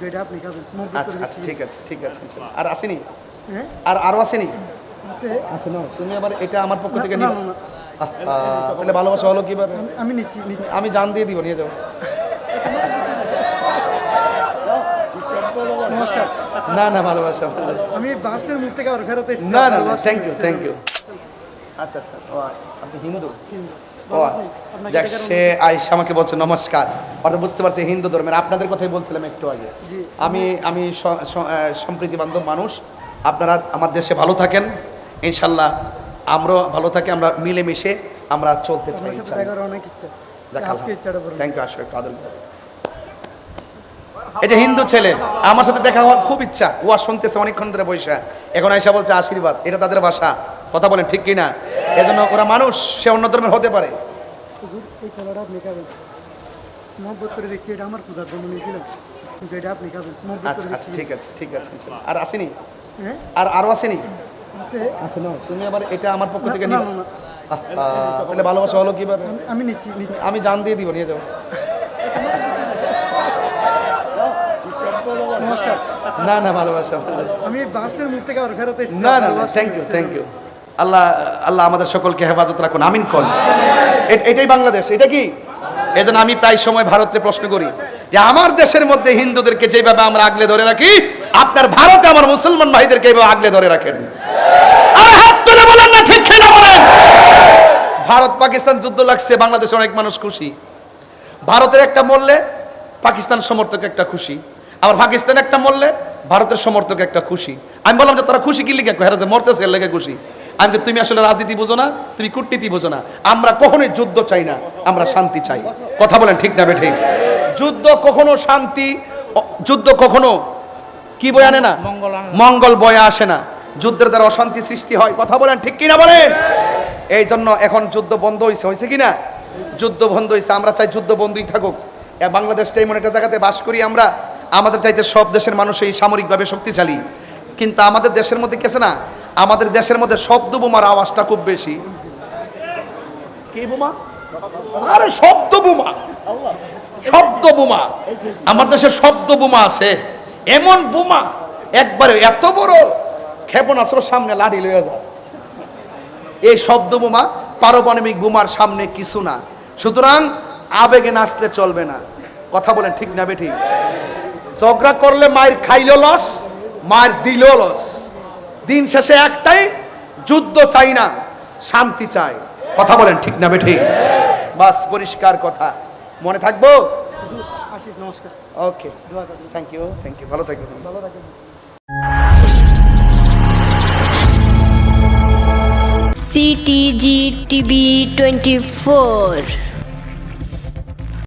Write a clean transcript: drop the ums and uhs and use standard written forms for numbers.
এটা আপনি খাবেন। আচ্ছা আচ্ছা ঠিক আছে ঠিক আছে আর আসেনি হ্যাঁ আরো আসেনি আছে। আছে না তুমি আবার এটা আমার পক্ষ থেকে না, নিও না, না। তাহলে ভালোবাসা হলো কিভাবে আমি নিচ্ছি। আমি জান দিয়ে দিব নিয়ে যাও নমস্কার। না না ভালোবাসা আমি বাসটার মুখ থেকে আবার ফেরত এসেছি। না না থ্যাংক ইউ আচ্ছা আচ্ছা আপনি হিন্দু ও আচ্ছা যাক সে আয়েশা আমাকে বলছে নমস্কার অর্থাৎ বুঝতে পারছি হিন্দু ধর্মের আপনাদের কথাই বলছিলাম একটু আগে আমি সম্প্রীতি বান্ধব মানুষ আপনারা আমার দেশে ভালো থাকেন ইনশাল্লাহ আমরাও ভালো থাকি আমরা মিলেমিশে আমরা চলতে চাই আপনার সাথে দেখা করার অনেক ইচ্ছা। আজকে ইচ্ছাটা পূরণ। থ্যাংক ইউ আসো একটু আদর করো। এটা হিন্দু ছেলে আমার সাথে দেখা হওয়ার খুব ইচ্ছা ও আর শুনতেছে অনেকক্ষণ ধরে বৈশা এখন আয়সা বলছে আশীর্বাদ এটা তাদের ভাষা কথা বলেন ঠিক কিনা এজন্য ওরা মানুষ সে অন্য ধর্মের হতে পারে হুজুর, এই কলাটা আপনি খাবেন। মহব্বত করে দেখছি এটা আমার পূজার জন্য নিয়েছিলাম, কিন্তু এটা আপনি খাবেন। মহব্বত আচ্ছা করে আচ্ছা দেখছি। ঠিক আছে ইনশাআল্লাহ। আর আসেনি হ্যাঁ আরো আসেনি আছে। আছে না তুমি আবার এটা আমার পক্ষ থেকে না, নিও না, না। তাহলে ভালোবাসা হলো কিভাবে আমি নিচ্ছি। আমি জান দিয়ে দিব নিয়ে যাও নমস্কার। না না ভালোবাসা আমি বাসটার মুখ থেকে আবার ফেরত এসেছি। না থ্যাংক ইউ আল্লাহ আল্লাহ আমাদের সকলকে হেফাজত রাখুন আমিন কোন এটাই বাংলাদেশ এটা কি এজন্য আমি প্রায় সময় ভারতে প্রশ্ন করি যে আমার দেশের মধ্যে হিন্দুদেরকে যেভাবে আমরা আগলে ধরে রাখি আপনার ভারতে আমার মুসলমান ভাইদেরকে এইভাবে আগলে ধরে রাখেন আরে হাত তুলে বলেন না ঠিক কিনা বলেন ভারত পাকিস্তান যুদ্ধ লাগছে বাংলাদেশে অনেক মানুষ খুশি ভারতের একটা মরলে পাকিস্তান সমর্থক একটা খুশি আবার পাকিস্তান একটা মরলে ভারতের সমর্থক একটা খুশি আমি বললাম যে তোরা খুশি কি লিখে হেরা যে মরতেছে এর লেগে খুশি আমি বলি, তুমি আসলে রাজনীতি বোঝো না তুমি কূটনীতি বোঝো না আমরা কখনোই যুদ্ধ চাই না আমরা শান্তি চাই কথা বলেন ঠিক না বেঠিক যুদ্ধ কখনো শান্তি যুদ্ধ কখনো কি বয়ে আনে না মঙ্গল বয়ে আসে না যুদ্ধের দ্বারা অশান্তি সৃষ্টি হয় কথা বলেন ঠিক কিনা বলেন এই জন্য এখন যুদ্ধ বন্ধ হয়েছে কিনা যুদ্ধ বন্ধ হয়েছে আমরা চাই যুদ্ধ বন্ধই থাকুক বাংলাদেশটা এমন একটা জায়গাতে বাস করি আমরা আমাদের চাইতে সব দেশের মানুষ এই সামরিকভাবে শক্তিশালী কিন্তু আমাদের দেশের মধ্যে কেছে না আমাদের দেশের মধ্যে শব্দ বোমার আওয়াজটা খুব বেশি কি বোমা আরে শব্দ বোমা আমার দেশে শব্দ বোমা আছে এমন বোমা একবারে এত বড় ক্ষেপণাস্ত্র সামনে লাড়ি লয়ে যায় এই শব্দ বোমা পারমাণবিক বোমার সামনে কিছু না সুতরাং আবেগে নাচলে চলবে না কথা বলেন ঠিক না বেঠিক ঝগড়া করলে মায়ের খাইলো লস মায়ের দিল লস দিন শেষে একটাই যুদ্ধ চাই না শান্তি চাই কথা বলেন ঠিক না বেঠিক বাস পরিষ্কার কথা মনে থাকবো আশিক নমস্কার। ওকে থ্যাংক ইউ ভালো থাকবেন ভালো থাকবেন। CTG TV 24